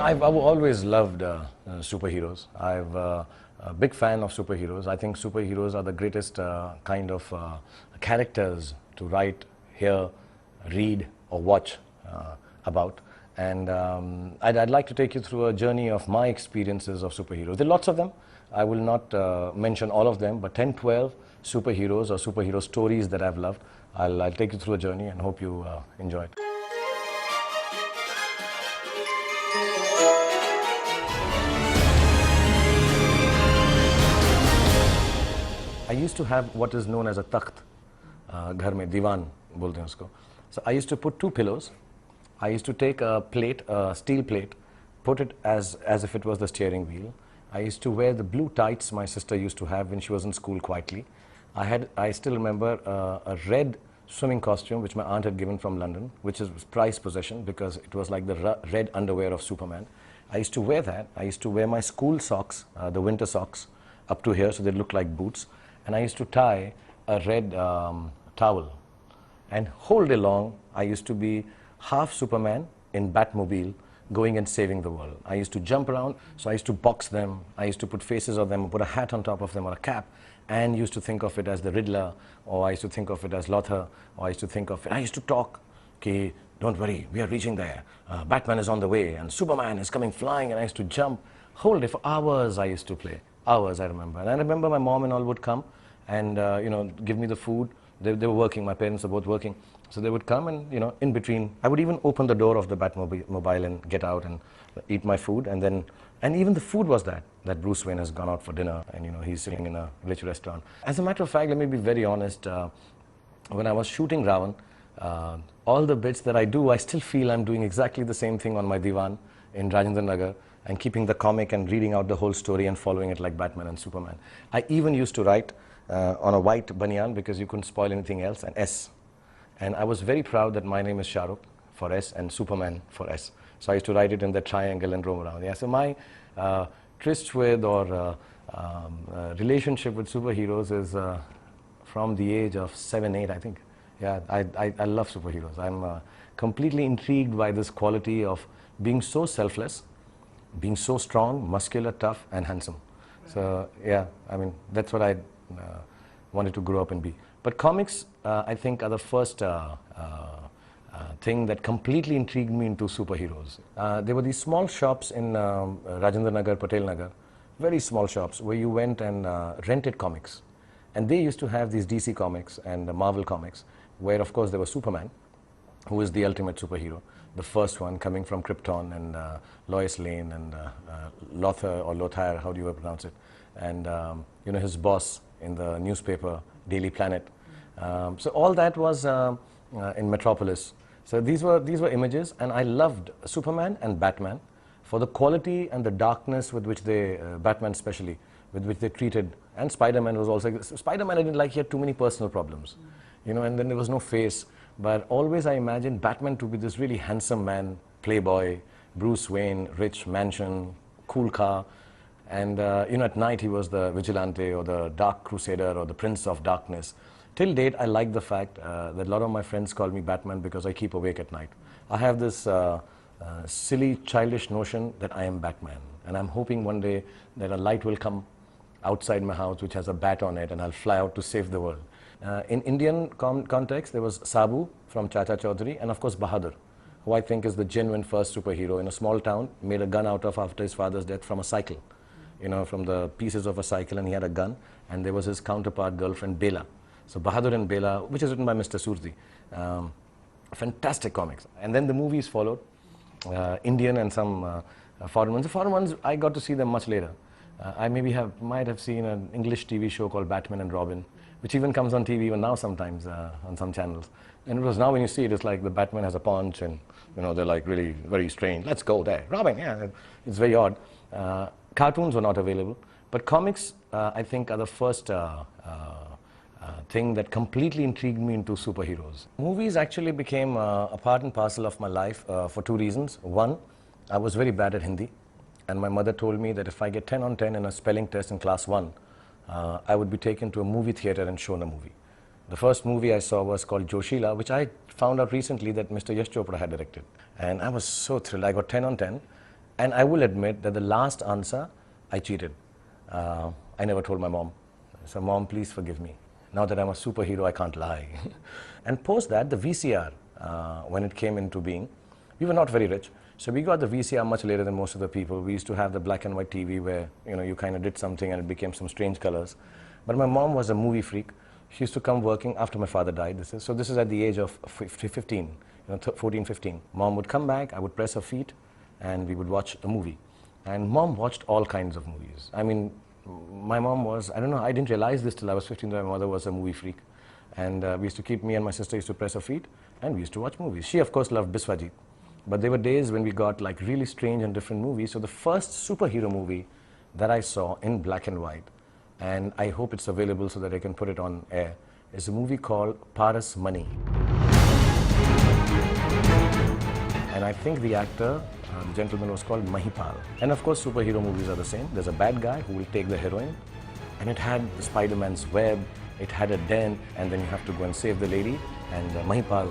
I've always loved superheroes. I'm a big fan of superheroes. I think superheroes are the greatest kind of characters to write, hear, read or watch about. And I'd like to take you through a journey of my experiences of superheroes. There are lots of them. I will not mention all of them, but 10, 12 superheroes or superhero stories that I've loved. I'll take you through a journey and hope you enjoy it. I used to have what is known as a takht, घर में दीवान बोलते हैं उसको. So I used to put two pillows. I used to take a plate, a steel plate, put it as if it was the steering wheel. I used to wear the blue tights my sister used to have when she was in school quietly. I still remember a red swimming costume which my aunt had given from London, which is prized possession because it was like the red underwear of Superman. I used to wear that. I used to wear my school socks, the winter socks, up to here so they looked like boots. And I used to tie a red towel. And whole day long, I used to be half Superman in Batmobile going and saving the world. I used to jump around, so I used to box them. I used to put faces on them, put a hat on top of them or a cap, and used to think of it as the Riddler, or I used to think of it as Lothar, or I used to think of it, I used to talk, okay, don't worry, we are reaching there. Batman is on the way, and Superman is coming flying, and I used to jump. Whole day, for hours I used to play. Hours, I remember. And I remember my mom and all would come and, give me the food. They were working, my parents were both working. So they would come and, in between, I would even open the door of the Batmobile and get out and eat my food. And even the food was that Bruce Wayne has gone out for dinner and, he's sitting in a rich restaurant. As a matter of fact, let me be very honest, when I was shooting Ravan, all the bits that I do, I still feel I'm doing exactly the same thing on my divan in Rajendra Nagar and keeping the comic and reading out the whole story and following it like Batman and Superman. I even used to write on a white banyan because you couldn't spoil anything else, and S. And I was very proud that my name is Shah Rukh for S and Superman for S. So I used to write it in the triangle and roam around. Yeah, so my tryst with or relationship with superheroes is from the age of 7, 8, I think. Yeah, I love superheroes. I'm completely intrigued by this quality of being so selfless, being so strong, muscular, tough, and handsome. So yeah, I mean, that's what I wanted to grow up and be. But comics, I think, are the first thing that completely intrigued me into superheroes. There were these small shops in Rajendra Nagar, Patel Nagar, very small shops where you went and rented comics. And they used to have these DC comics and Marvel comics, where of course there was Superman, who is the ultimate superhero. The first one coming from Krypton and Lois Lane and Lothar, how do you pronounce it? And his boss in the newspaper, Daily Planet. So all that was in Metropolis. So these were images, and I loved Superman and Batman for the quality and the darkness with which they, Batman especially, with which they treated, and Spider-Man was also, Spider-Man I didn't like, he had too many personal problems, and then there was no face. But always I imagined Batman to be this really handsome man, playboy, Bruce Wayne, rich mansion, cool car. And, at night he was the vigilante or the dark crusader or the prince of darkness. Till date, I like the fact that a lot of my friends call me Batman because I keep awake at night. I have this silly, childish notion that I am Batman. And I'm hoping one day that a light will come outside my house which has a bat on it and I'll fly out to save the world. In Indian context, there was Sabu from Chacha Chaudhary and of course Bahadur, who I think is the genuine first superhero in a small town, made a gun out of after his father's death from a cycle. From the pieces of a cycle, and he had a gun, and there was his counterpart girlfriend Bela. So Bahadur and Bela, which is written by Mr. Surti. Fantastic comics. And then the movies followed, Indian and some foreign ones. The foreign ones, I got to see them much later. I might have seen an English TV show called Batman and Robin, which even comes on TV even now sometimes on some channels. And it was now when you see it, it's like the Batman has a paunch and, they're like really very strange. Let's go there. Robin, yeah, it's very odd. Cartoons were not available, but comics, I think, are the first thing that completely intrigued me into superheroes. Movies actually became a part and parcel of my life for two reasons. One, I was very bad at Hindi, and my mother told me that if I get 10 on 10 in a spelling test in class 1, I would be taken to a movie theater and shown a movie. The first movie I saw was called Joshila, which I found out recently that Mr. Yash Chopra had directed. And I was so thrilled. I got 10 on 10. And I will admit that the last answer, I cheated. I never told my mom. So, Mom, please forgive me. Now that I'm a superhero, I can't lie. And post that, the VCR, when it came into being, we were not very rich. So we got the VCR much later than most of the people. We used to have the black and white TV where, you know, you kind of did something and it became some strange colors. But my mom was a movie freak. She used to come working after my father died. So this is at the age of 15, you know, 14, 15. Mom would come back, I would press her feet, and we would watch a movie. And Mom watched all kinds of movies. I mean, my mom was, I don't know, I didn't realize this till I was 15 that my mother was a movie freak. And we used to keep, me and my sister used to press her feet, and we used to watch movies. She, of course, loved Biswajit. But there were days when we got like really strange and different movies. So the first superhero movie that I saw in black and white, and I hope it's available so that I can put it on air, is a movie called Paras Money. And I think the actor, the gentleman, was called Mahipal. And of course, superhero movies are the same. There's a bad guy who will take the heroine, and it had Spider-Man's web, it had a den, and then you have to go and save the lady. And Mahipal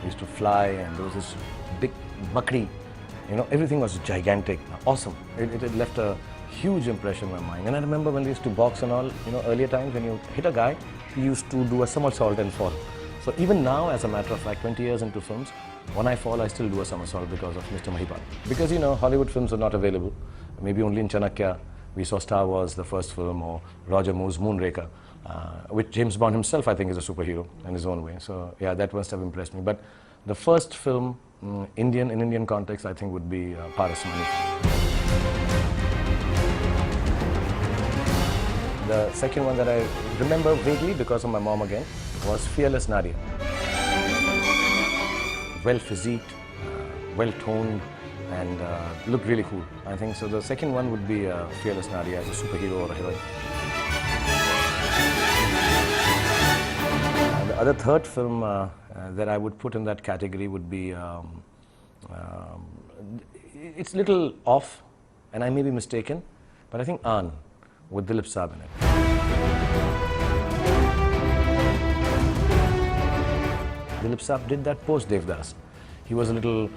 used to fly, and there was this big bakri. You know, everything was gigantic, awesome. It left a huge impression in my mind. And I remember when we used to box and all, you know, earlier times when you hit a guy, he used to do a somersault and fall. So even now, as a matter of fact, 20 years into films, when I fall, I still do a somersault because of Mr. Mahipal. Because, you know, Hollywood films are not available. Maybe only in Chanakya we saw Star Wars, the first film, or Roger Moore's Moonraker, which James Bond himself, I think, is a superhero in his own way. So, yeah, that must have impressed me. But the first film, in Indian context, I think would be Paras Money. The second one that I remember vaguely because of my mom again was Fearless Nadia. Well physiqued, well toned, and looked really cool. I think so. The second one would be Fearless Nadia as a superhero or a heroine. The other third film that I would put in that category would be, it's a little off, and I may be mistaken, but I think Aan, with Dilip Saab in it. Dilip Saab did that post Devdas. He was a little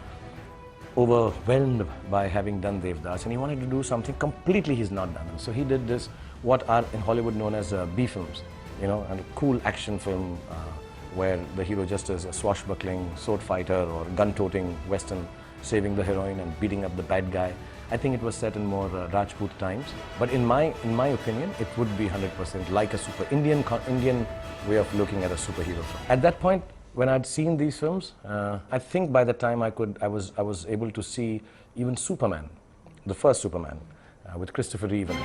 overwhelmed by having done Devdas, and he wanted to do something completely he's not done. So he did this, what are in Hollywood known as B films, you know, and a cool action film where the hero just is a swashbuckling sword fighter or gun-toting Western, saving the heroine and beating up the bad guy. I think it was set in more Rajput times, but in my opinion, it would be 100% like a Indian way of looking at a superhero film. At that point, when I'd seen these films, I think by the time I was able to see even Superman, the first Superman, with Christopher Reeve in it.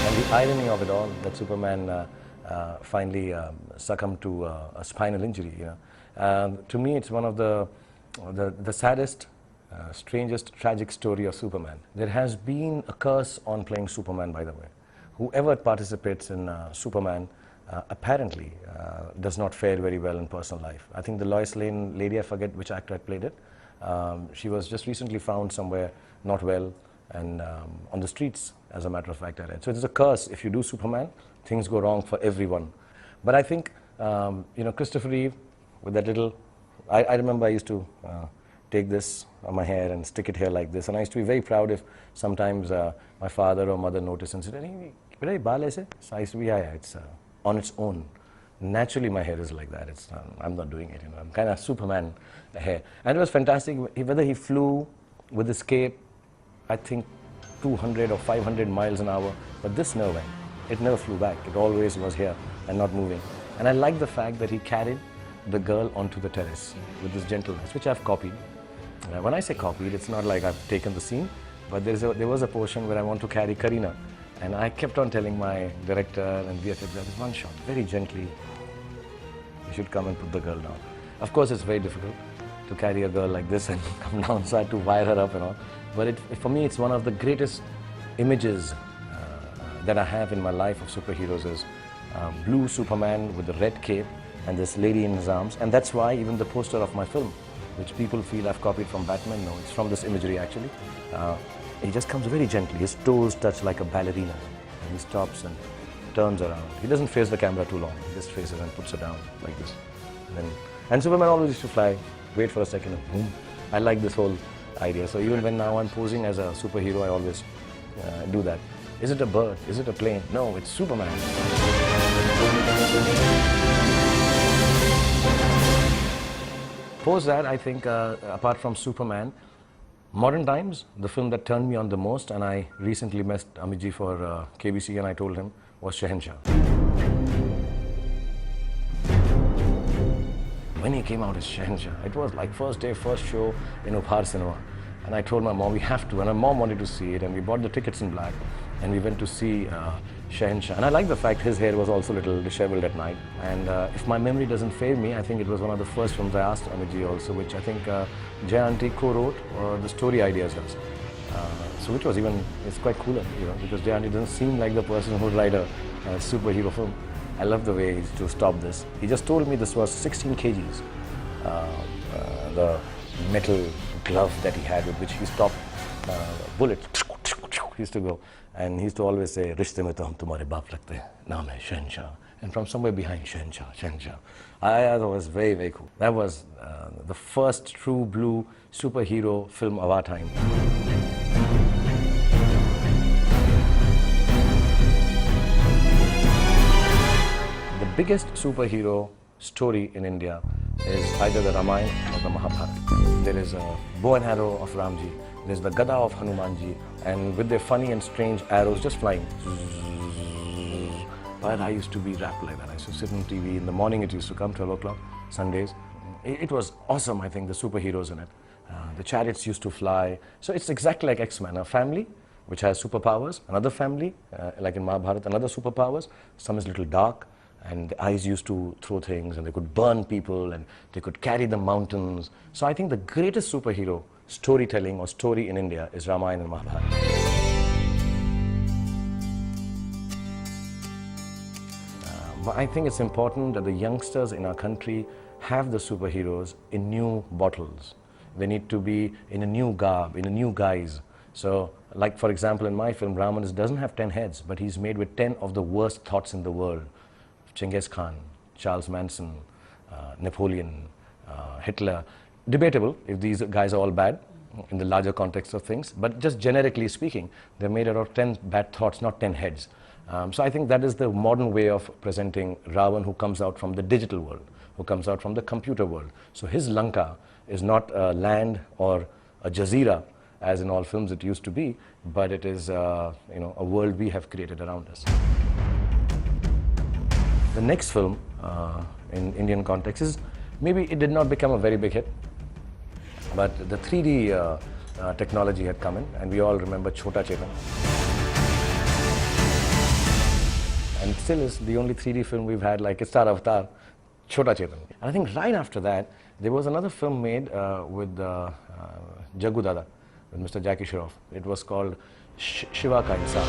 And the irony of it all, that Superman finally succumbed to a spinal injury. You know, to me, it's one of the saddest, strangest, tragic story of Superman. There has been a curse on playing Superman, by the way. Whoever participates in Superman apparently does not fare very well in personal life. I think the Lois Lane lady, I forget which actor had played it, she was just recently found somewhere not well and on the streets, as a matter of fact, I read. So it's a curse. If you do Superman, things go wrong for everyone. But I think, you know, Christopher Reeve, with that little, I remember I used to take this on my hair and stick it here like this, and I used to be very proud if sometimes my father or mother noticed and said, "Hey, baal aise?" So I used to be, yeah, it's on its own. Naturally, my hair is like that. It's I'm not doing it, you know. I'm kind of Superman hair, and it was fantastic. Whether he flew with his cape, I think 200 or 500 miles an hour, but this never went. It never flew back. It always was here and not moving. And I like the fact that he carried the girl onto the terrace with this gentleness, which I've copied. When I say copied, it's not like I've taken the scene, but there was a portion where I want to carry Kareena, and I kept on telling my director and VFX, there's one shot, very gently, you should come and put the girl down. Of course, it's very difficult to carry a girl like this and come down, so I had to wire her up and all. But for me, it's one of the greatest images that I have in my life of superheroes is blue Superman with the red cape and this lady in his arms. And that's why even the poster of my film, which people feel I've copied from Batman, no, it's from this imagery actually. He just comes very gently. His toes touch like a ballerina. And he stops and turns around. He doesn't face the camera too long. He just faces and puts it down like this. And Superman always used to fly wait for a second, and boom. I like this whole idea. So even when now I'm posing as a superhero, I always do that. Is it a bird? Is it a plane? No, it's Superman. Post that, I think, apart from Superman, modern times, the film that turned me on the most, and I recently met Amit ji for KBC, and I told him, was Shahenshah. When he came out as Shahenshah, it was like first day, first show in Upar Cinema. And I told my mom, we have to, and my mom wanted to see it, and we bought the tickets in black, and we went to see Shahenshah. And I like the fact his hair was also a little disheveled at night. And if my memory doesn't fail me, I think it was one of the first films I asked Amit ji also, which I think Jawan co-wrote the story ideas does. So which was even, it's quite cooler, you know, because Jawan doesn't seem like the person who would write a superhero film. I love the way to stop this. He just told me this was 16 kgs, the metal glove that he had with which he stopped bullets. He used to go, and he used to always say, "Rishte mein to hum tumhare baap lagte hain, naam hai Shahenshah." And from somewhere behind, Shahenshah, Shahenshah. I thought it was very, very cool. That was the first true blue superhero film of our time. The biggest superhero story in India is either the Ramayana or the Mahabharata. There is a bow and arrow of Ramji, there's the Gada of Hanumanji, and with their funny and strange arrows just flying. But I used to be wrapped like that. I used to sit on TV. In the morning it used to come, 12 o'clock, Sundays. It was awesome, I think, the superheroes in it. The chariots used to fly. So it's exactly like X-Men, a family which has superpowers, another family, like in Mahabharata, another superpowers. Some is a little dark, and the eyes used to throw things, and they could burn people, and they could carry the mountains. So I think the greatest superhero storytelling or story in India is Ramayana and Mahabharata. But I think it's important that the youngsters in our country have the superheroes in new bottles. They need to be in a new garb, in a new guise. So, like for example, in my film, Raman doesn't have 10 heads, but he's made with 10 of the worst thoughts in the world. Genghis Khan, Charles Manson, Napoleon, Hitler. Debatable if these guys are all bad in the larger context of things, but just generically speaking, they're made out of 10 bad thoughts, not 10 heads. So I think that is the modern way of presenting Ravan, who comes out from the digital world, who comes out from the computer world. So his Lanka is not a land or a jazeera, as in all films it used to be, but it is a world we have created around us. The next film in Indian context is, maybe it did not become a very big hit, but the 3D technology had come in, and we all remember Chhota Chetan. And still is the only 3D film we've had, like Star Avatar, Chhota Chetan. And I think right after that, there was another film made with Jaggu Dada, with Mr. Jackie Shroff. It was called Shiva Ka Insaf.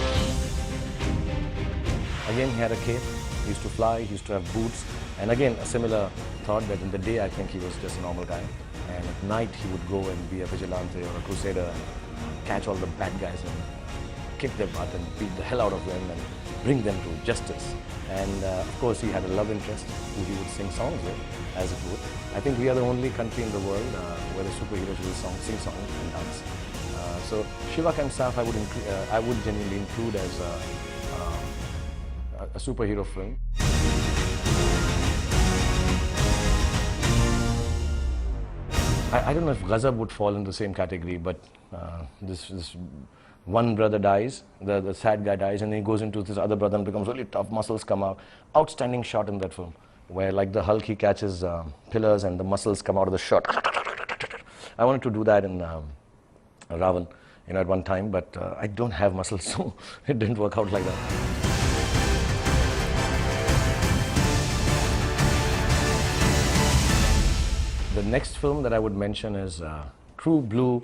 Again, he had a cape, he used to fly, he used to have boots. And again, a similar thought that in the day, I think he was just a normal guy. And at night, he would go and be a vigilante or a crusader and catch all the bad guys and kick their butt and beat the hell out of them and bring them to justice. And of course, he had a love interest who he would sing songs with, as it would. I think we are the only country in the world where the superheroes will sing songs and dance. So Shiva Ka Insaf I would genuinely include as a superhero film. I don't know if Ghazab would fall in the same category, but this one brother dies, the sad guy dies, and then he goes into this other brother and becomes really tough, muscles come out. Outstanding shot in that film, where like the Hulk, he catches pillars and the muscles come out of the shot. I wanted to do that in Ravan, at one time, but I don't have muscles, so it didn't work out like that. The next film that I would mention is true blue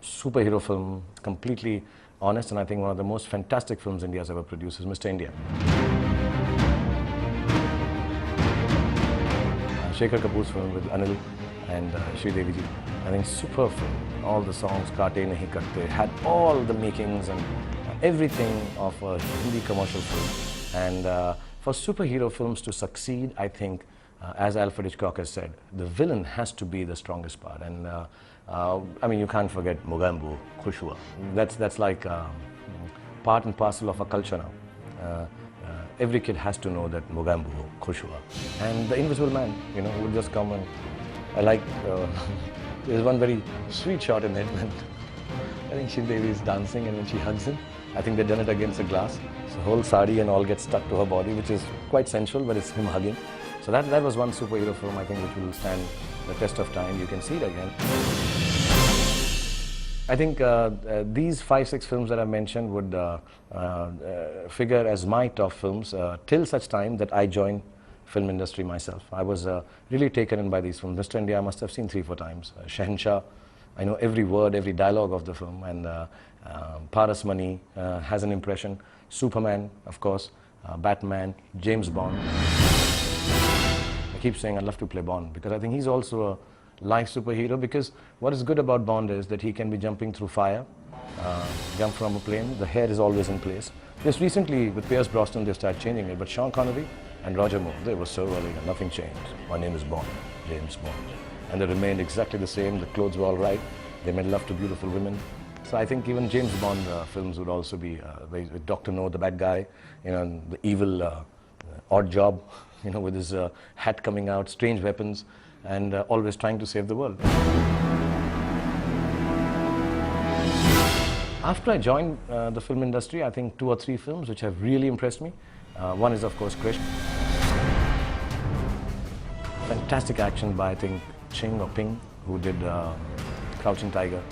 superhero film, completely honest, and I think one of the most fantastic films India has ever produced is Mr. India. Shekhar Kapoor's film with Anil and Sridevi ji. I think superb film. All the songs, Kaate Nahi Karte, had all the makings and everything of a Hindi commercial film. And for superhero films to succeed, I think as Alfred Hitchcock has said, the villain has to be the strongest part. And I mean, you can't forget Mogambo, Khushua. That's like part and parcel of our culture now. Every kid has to know that Mogambo, Khushua. And the Invisible Man, you know, would just come and I like, there's one very sweet shot in it when I think Shindevi is dancing and when she hugs him, I think they've done it against a glass. So whole sari and all gets stuck to her body, which is quite sensual, but it's him hugging. So that was one superhero film, I think, which will stand the test of time. You can see it again. I think these 5-6 films that I mentioned would figure as my top films till such time that I joined film industry myself. I was really taken in by these films. Mr. India I must have seen 3-4 times. Shahnshah, I know every word, every dialogue of the film. And Paras Mani has an impression. Superman, of course. Batman, James Bond. I keep saying I'd love to play Bond because I think he's also a life superhero, because what is good about Bond is that he can be jumping through fire, jump from a plane, the hair is always in place. Just recently with Pierce Brosnan they started changing it, but Sean Connery and Roger Moore, they were so elegant, nothing changed. My name is Bond, James Bond. And they remained exactly the same, the clothes were all right, they made love to beautiful women. So I think even James Bond films would also be, with Dr. No, the bad guy, you know, the evil odd job, you know, with his hat coming out, strange weapons, and always trying to save the world. After I joined the film industry, I think 2 or 3 films which have really impressed me. One is, of course, Krish. Fantastic action by, I think, Ching or Ping, who did Crouching Tiger.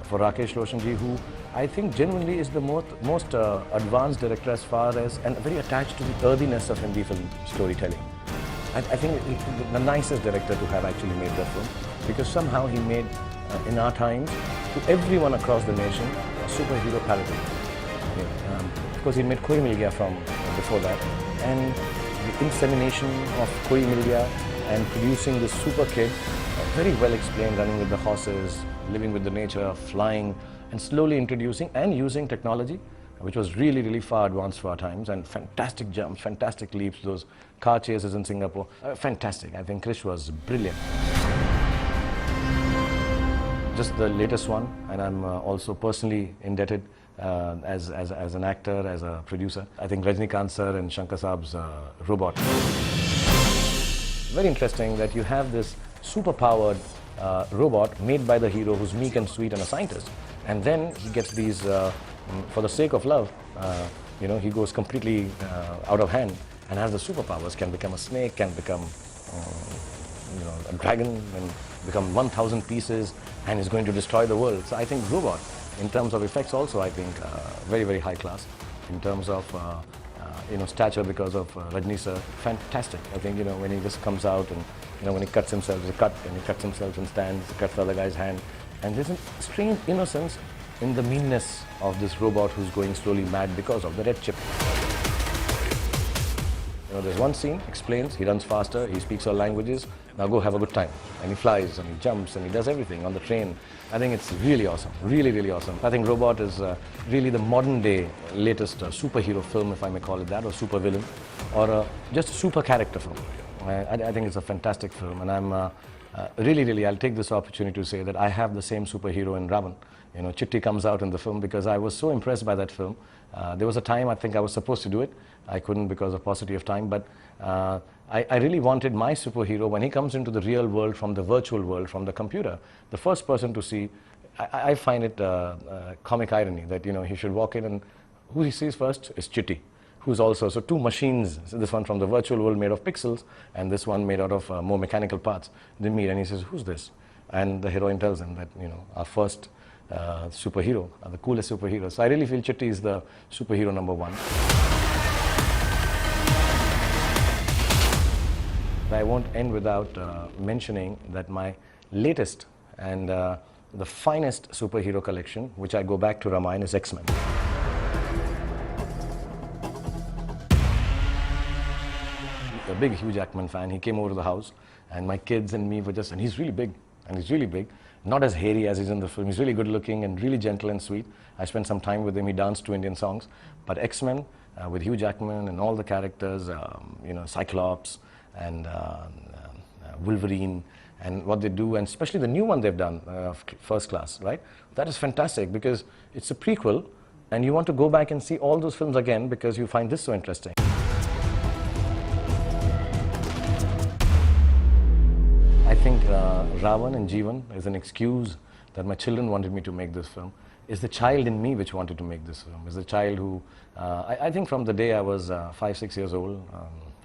For Rakesh Roshanji, who I think genuinely is the most advanced director as far as, and very attached to the earthiness of Hindi film storytelling. I think the nicest director to have actually made that film, because somehow he made, in our times, to everyone across the nation, a superhero parody. Of course, he made Koi Mil Gaya from before that, and the insemination of Koi Mil Gaya and producing this super kid, very well explained, running with the horses, living with the nature, flying, and slowly introducing and using technology, which was really, really far advanced for our times, and fantastic jumps, fantastic leaps, those car chases in Singapore. Fantastic. I think Krish was brilliant. Just the latest one, and I'm also personally indebted as an actor, as a producer. I think Rajnikant sir and Shankar Saab's Robot. Very interesting that you have this super-powered robot made by the hero who's meek and sweet and a scientist. And then he gets these, for the sake of love, you know, he goes completely out of hand and has the superpowers, can become a snake, can become you know, a dragon, and become 1,000 pieces, and is going to destroy the world. So I think Robot, in terms of effects also, I think very, very high class. In terms of you know, stature, because of Rajni sir, fantastic. I think, you know, when he just comes out and, you know, when he cuts himself, there's a cut, and he cuts himself and stands, cuts the other guy's hand. And there's a strange innocence in the meanness of this robot who's going slowly mad because of the red chip. You know, there's one scene, explains, he runs faster, he speaks all languages, now go have a good time. And he flies, and he jumps, and he does everything on the train. I think it's really awesome, really, really awesome. I think Robot is really the modern day latest superhero film, if I may call it that, or super villain, or just a super character film. I think it's a fantastic film, and I'm really, I'll take this opportunity to say that I have the same superhero in Ravan. You know, Chitti comes out in the film because I was so impressed by that film. There was a time I think I was supposed to do it. I couldn't because of paucity of time, but I really wanted my superhero, when he comes into the real world from the virtual world, from the computer, the first person to see, I find it comic irony that, you know, he should walk in and who he sees first is Chitti, who's also, so 2 machines, so this one from the virtual world made of pixels, and this one made out of more mechanical parts. They meet and he says, who's this? And the heroine tells him that, you know, our first superhero, the coolest superhero. So I really feel Chitti is the superhero number 1. I won't end without mentioning that my latest and the finest superhero collection, which I go back to Ramayana, is X-Men. A big Hugh Jackman fan. He came over to the house, and my kids and me were just, and he's really big, not as hairy as he's in the film. He's really good looking and really gentle and sweet. I spent some time with him. He danced to Indian songs. But X-Men with Hugh Jackman and all the characters, you know, Cyclops, and Wolverine, and what they do, and especially the new one they've done, First Class, right? That is fantastic because it's a prequel, and you want to go back and see all those films again because you find this so interesting. I think Jawan and Jawan is an excuse that my children wanted me to make this film. Is the child in me which wanted to make this film. Is the child who, I think from the day I was 5, 6 years old,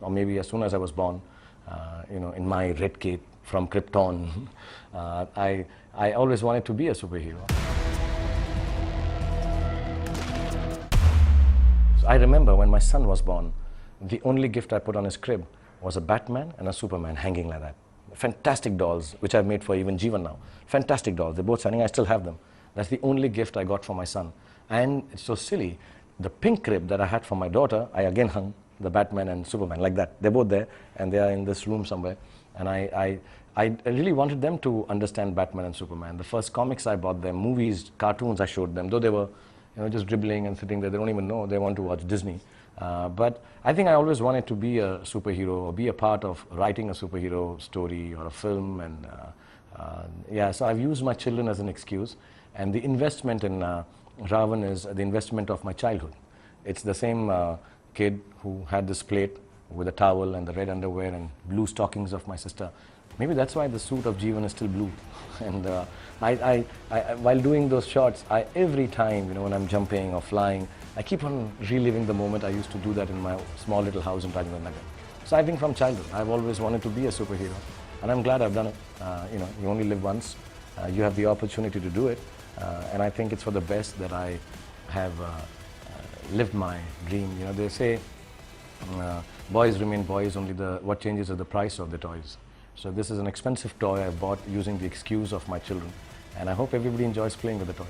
or maybe as soon as I was born, you know, in my red cape from Krypton, I always wanted to be a superhero. So I remember when my son was born, the only gift I put on his crib was a Batman and a Superman hanging like that. Fantastic dolls, which I've made for even Jawan now. Fantastic dolls. They're both standing. I still have them. That's the only gift I got for my son. And it's so silly. The pink crib that I had for my daughter, I again hung the Batman and Superman like that. They're both there, and they are in this room somewhere. And I really wanted them to understand Batman and Superman. The first comics I bought them, movies, cartoons I showed them, though they were, you know, just dribbling and sitting there. They don't even know they want to watch Disney. But I think I always wanted to be a superhero or be a part of writing a superhero story or a film. And yeah, so I've used my children as an excuse. And the investment in Jawan is the investment of my childhood. It's the same kid who had this plate with a towel and the red underwear and blue stockings of my sister. Maybe that's why the suit of Jawan is still blue. And while doing those shots, every time, you know, when I'm jumping or flying, I keep on reliving the moment I used to do that in my small little house in Rajendra Nagar. So I think from childhood, I've always wanted to be a superhero. And I'm glad I've done it. You know, you only live once. You have the opportunity to do it. And I think it's for the best that I have lived my dream. You know, they say boys remain boys, only what changes is the price of the toys. So this is an expensive toy I bought using the excuse of my children. And I hope everybody enjoys playing with the toy.